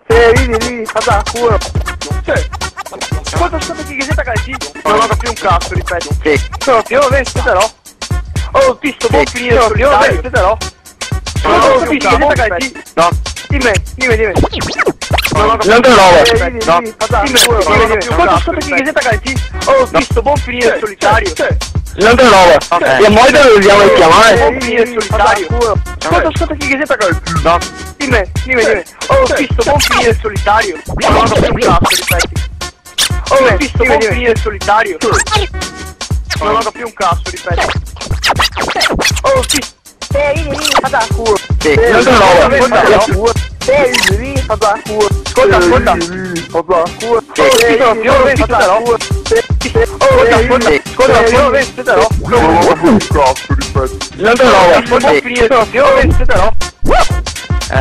Ridi, fata culo. Quanto state che siete calci? Non ho più un cazzo, ripeto. Sì. Sono più vestitelo. Oh, visto, buon finire sul io vestitelo. Non ho più che siete calci? No. Dimmi. Non te lo roba. No. Dimmi. Quanto state che siete calci? Oh, visto, buon finire solitario. Non te lo roba. La moglie lo dobbiamo chiamare. Buon finire solitario. Quanto state che siete calci? No. Dimmi. Oh, visto, buon finire solitario. Non ho più un cazzo, ripeti. Oh, visto, buon finire solitario. Non ho più un cazzo, ripeto. Oh, visto. Ridi, fata culo. Sì. Non te lo roba. Ridi, fata culo. Ascolta. Sì. Ascolta, vestitelo. Non te lo roba.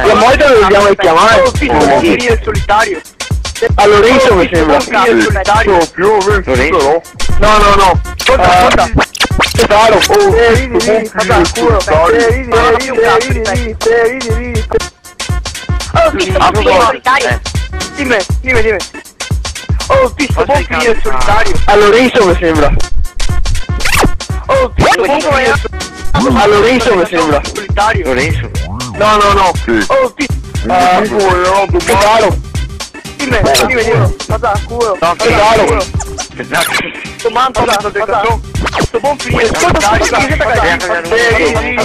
La moglie lo dobbiamo chiamare. Oh, visto, buon finire solitario. A Lorenzo mi sembra. Solitario. No. Ascolta. Tesoro. Ridi, fata culo. Ridi. Oh, visto, buon finire solitario. Dimmi. Oh, visto, buon finire solitario. A Lorenzo mi sembra. Oh, visto, buon finire A Lorenzo mi sembra. solitario. Lorenzo? No. Oh, visto. Tesoro. Dimmi. Fata culo. Tesoro. Domanda, sto buon finire solitario.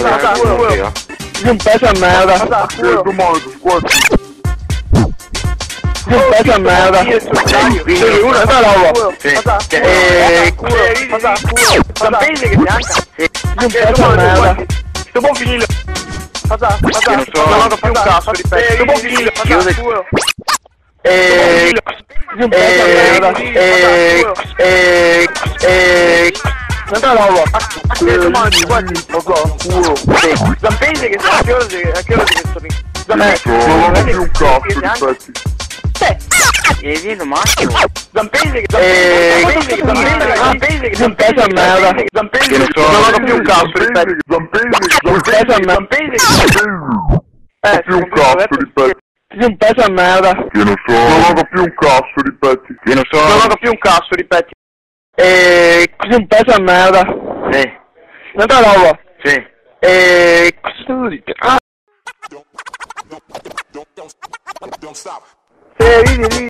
Fata culo. Un pezzo a merda. Fata culo. Un pezzo a merda. Una roba. Fata culo. Sapete che bianca? Un pezzo a merda. Sto buon finire. Fata. Non ho più un cazzo, ripeto. Sto buon finire. Fata culo. Un pezzo a merda. Una roba. Zampese che a che ora che sto lì? Non ho più un cazzo, ripeti. Vieni maschio. Zampese che Un pezzo a merda. non ho più un cazzo, ripeto. Un pezzo a merda. Più un cazzo, ripeti. Un pezzo a merda. Che non so. Non ho più un cazzo, ripeti. Che non so. Non ho più un cazzo, ripeti. Un pezzo a merda. Sì. Una roba. Sì. Cosa devo dire? Ridi.